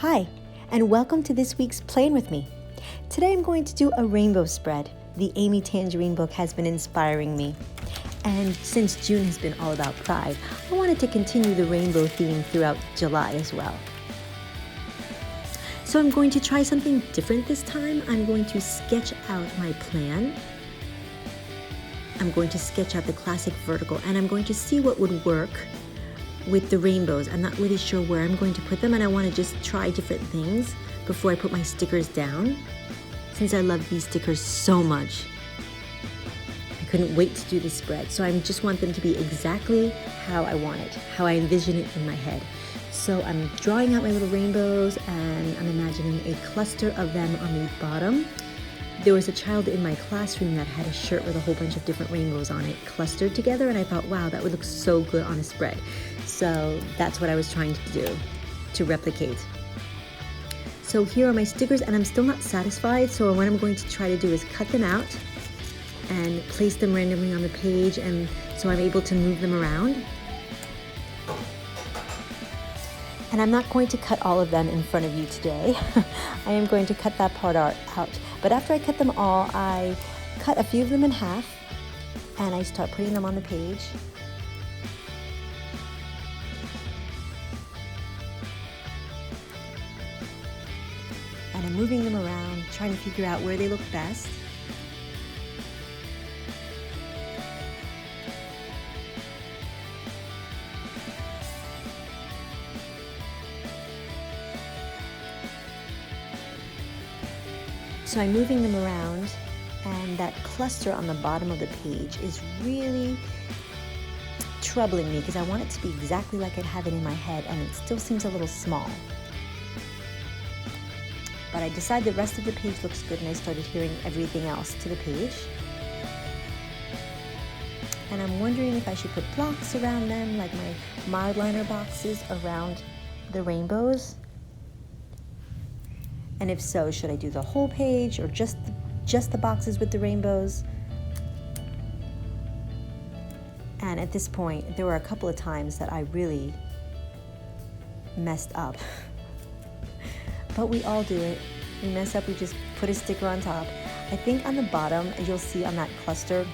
Hi, and welcome to this week's Playing With Me. Today I'm going to do a rainbow spread. The Amy Tangerine book has been inspiring me. And since June has been all about pride, I wanted to continue the rainbow theme throughout July as well. So I'm going to try something different this time. I'm going to sketch out my plan. I'm going to sketch out the classic vertical, and I'm going to see what would work with the rainbows. I'm not really sure where I'm going to put them, and I want to just try different things before I put my stickers down, since I love these stickers so much. I couldn't wait to do this spread, so I just want them to be exactly how I want it, how I envision it in my head. So I'm drawing out my little rainbows, and I'm imagining a cluster of them on the bottom. There was a child in my classroom that had a shirt with a whole bunch of different rainbows on it clustered together, and I thought, wow, that would look so good on a spread. So that's what I was trying to do, to replicate. So here are my stickers, and I'm still not satisfied, so what I'm going to try to do is cut them out and place them randomly on the page, and so I'm able to move them around. And I'm not going to cut all of them in front of you today. I am going to cut that part out. But after I cut them all, I cut a few of them in half, and I start putting them on the page. And I'm moving them around, trying to figure out where they look best. So I'm moving them around, and that cluster on the bottom of the page is really troubling me because I want it to be exactly like I'd have it in my head, and it still seems a little small. But I decided the rest of the page looks good, and I started adhering everything else to the page. And I'm wondering if I should put blocks around them, like my mild liner boxes around the rainbows. And if so, should I do the whole page or just the boxes with the rainbows? And at this point, there were a couple of times that I really messed up. But we all do it. We mess up, we just put a sticker on top. I think on the bottom, you'll see on that cluster,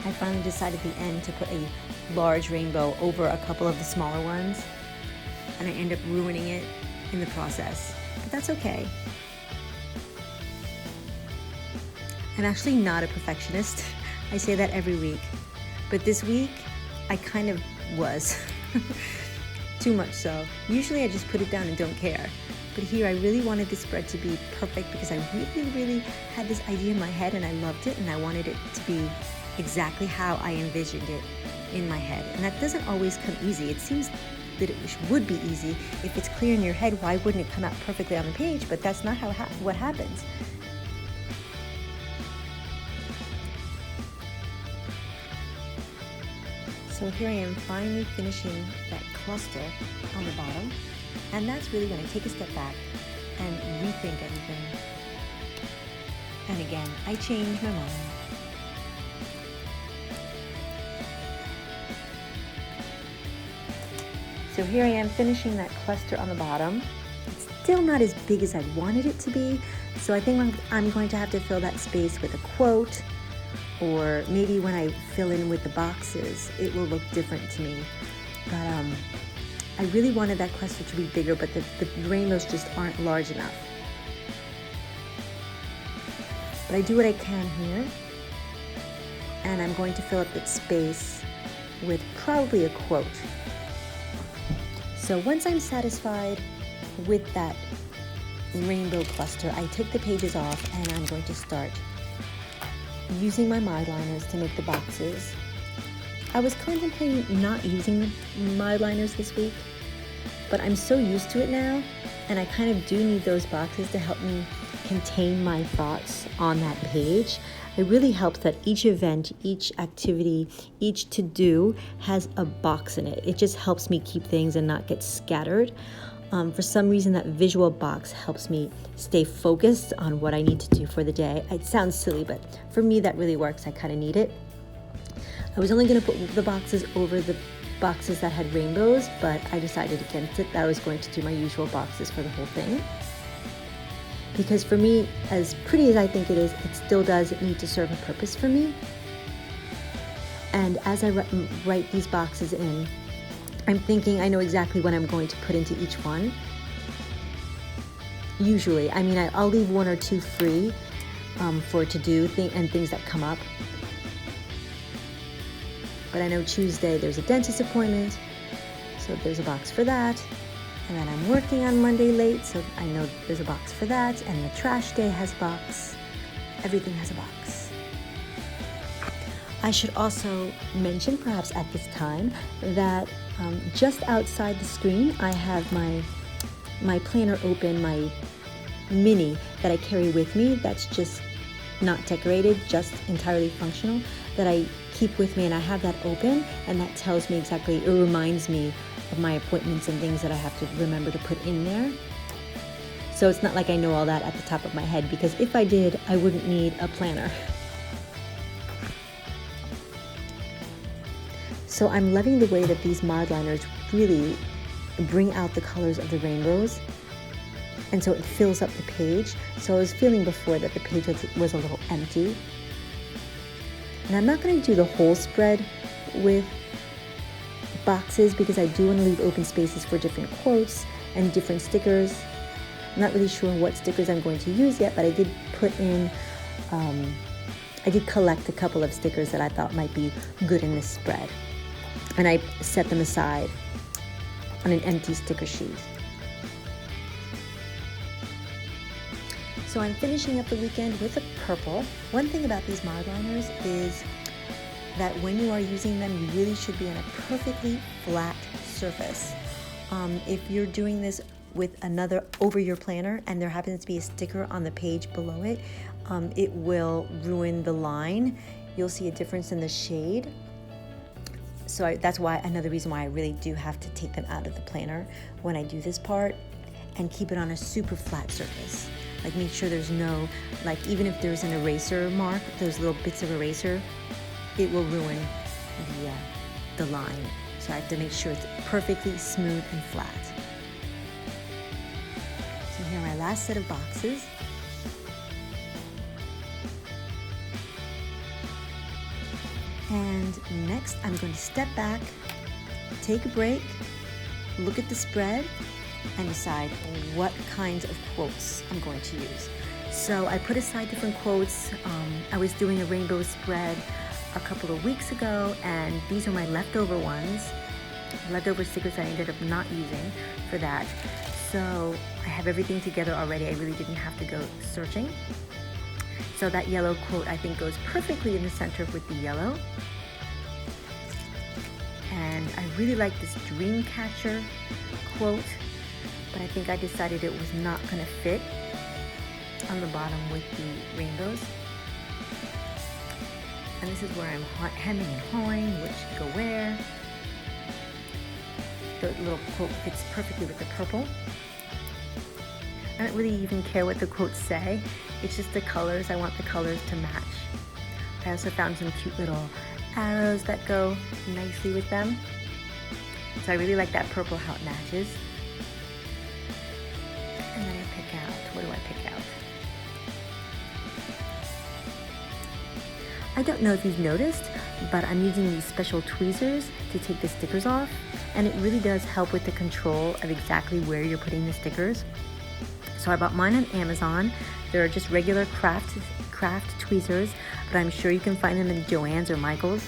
I finally decided at the end to put a large rainbow over a couple of the smaller ones. And I end up ruining it in the process. But that's okay. I'm actually not a perfectionist. I say that every week. But this week, I kind of was. Too much so. Usually I just put it down and don't care. But here I really wanted this spread to be perfect because I really had this idea in my head, and I loved it, and I wanted it to be exactly how I envisioned it in my head. And that doesn't always come easy. It seems that it would be easy. If it's clear in your head, why wouldn't it come out perfectly on the page? But that's not what happens. So here I am finally finishing that cluster on the bottom. And that's really when I take a step back and rethink everything. And again, I change my mind. So here I am finishing that cluster on the bottom. It's still not as big as I wanted it to be, so I think I'm going to have to fill that space with a quote, or maybe when I fill in with the boxes, it will look different to me. But I really wanted that cluster to be bigger, but the rainbows just aren't large enough. But I do what I can here, and I'm going to fill up that space with probably a quote. So once I'm satisfied with that rainbow cluster, I take the pages off, and I'm going to start using my mild liners to make the boxes. I was contemplating not using the mild liners this week, but I'm so used to it now, and I kind of do need those boxes to help me contain my thoughts on that page. It really helps that each event, each activity, each to-do has a box in it. It just helps me keep things and not get scattered. For some reason, that visual box helps me stay focused on what I need to do for the day. It sounds silly, but for me, that really works. I kind of need it. I was only going to put the boxes over the boxes that had rainbows, but I decided against it, that I was going to do my usual boxes for the whole thing. Because for me, as pretty as I think it is, it still does need to serve a purpose for me. And as I write these boxes in, I'm thinking I know exactly what I'm going to put into each one. Usually, I mean, I'll leave one or two free for to do and things that come up. But I know Tuesday there's a dentist appointment, so there's a box for that. And then I'm working on Monday late, so I know there's a box for that. And the trash day has a box. Everything has a box. I should also mention, perhaps at this time, that just outside the screen, I have my planner open, my mini that I carry with me. That's just not decorated, just entirely functional, that I keep with me, and I have that open, and that tells me exactly, it reminds me of my appointments and things that I have to remember to put in there. So it's not like I know all that at the top of my head, because if I did, I wouldn't need a planner. So I'm loving the way that these mod liners really bring out the colors of the rainbows, and so it fills up the page. So I was feeling before that the page was a little empty. And I'm not going to do the whole spread with boxes, because I do want to leave open spaces for different quotes and different stickers. I'm not really sure what stickers I'm going to use yet, but I did put in, I did collect a couple of stickers that I thought might be good in this spread. And I set them aside on an empty sticker sheet. So I'm finishing up the weekend with a purple. One thing about these mod liners is that when you are using them, you really should be on a perfectly flat surface. If you're doing this with another over your planner and there happens to be a sticker on the page below it, it will ruin the line. You'll see a difference in the shade. So that's why, another reason why I really do have to take them out of the planner when I do this part and keep it on a super flat surface. Like, make sure there's no, like, even if there's an eraser mark, those little bits of eraser, it will ruin the line. So I have to make sure it's perfectly smooth and flat. So here are my last set of boxes. And next, I'm going to step back, take a break, look at the spread, and decide what kinds of quotes I'm going to use. So I put aside different quotes. I was doing a rainbow spread a couple of weeks ago, and these are my leftover ones, leftover stickers I ended up not using for that. So I have everything together already. I really didn't have to go searching. So that yellow quote, I think, goes perfectly in the center with the yellow. And I really like this dream catcher quote, but I think I decided it was not going to fit on the bottom with the rainbows. And this is where I'm hemming and hawing, which should go where. The little quote fits perfectly with the purple. I don't really even care what the quotes say. It's just the colors. I want the colors to match. I also found some cute little arrows that go nicely with them. So I really like that purple, how it matches. And then I pick out, what do I pick out? I don't know if you've noticed, but I'm using these special tweezers to take the stickers off, and it really does help with the control of exactly where you're putting the stickers. So I bought mine on Amazon. They're just regular craft tweezers, but I'm sure you can find them in Joann's or Michael's.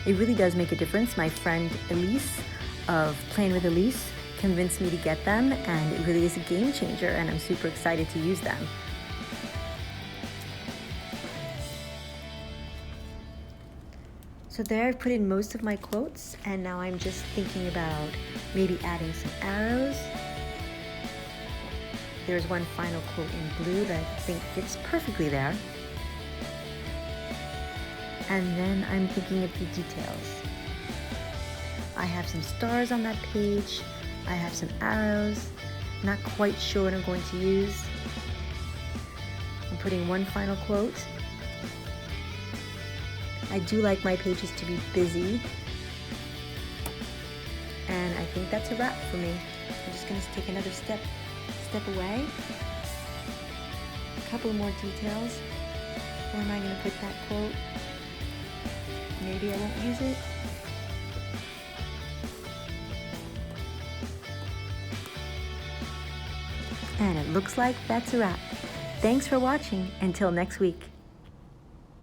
It really does make a difference. My friend Elise of Playing with Elise convinced me to get them, and it really is a game changer, and I'm super excited to use them. So there I've put in most of my quotes, and now I'm just thinking about maybe adding some arrows. There's one final quote in blue that I think fits perfectly there. And then I'm thinking of the details. I have some stars on that page. I have some arrows. Not quite sure what I'm going to use. I'm putting one final quote. I do like my pages to be busy. think that's a wrap for me. I'm just going to take another step away. A couple more details. Where am I going to put that quote? Maybe I won't use it. And it looks like that's a wrap. Thanks for watching. Until next week.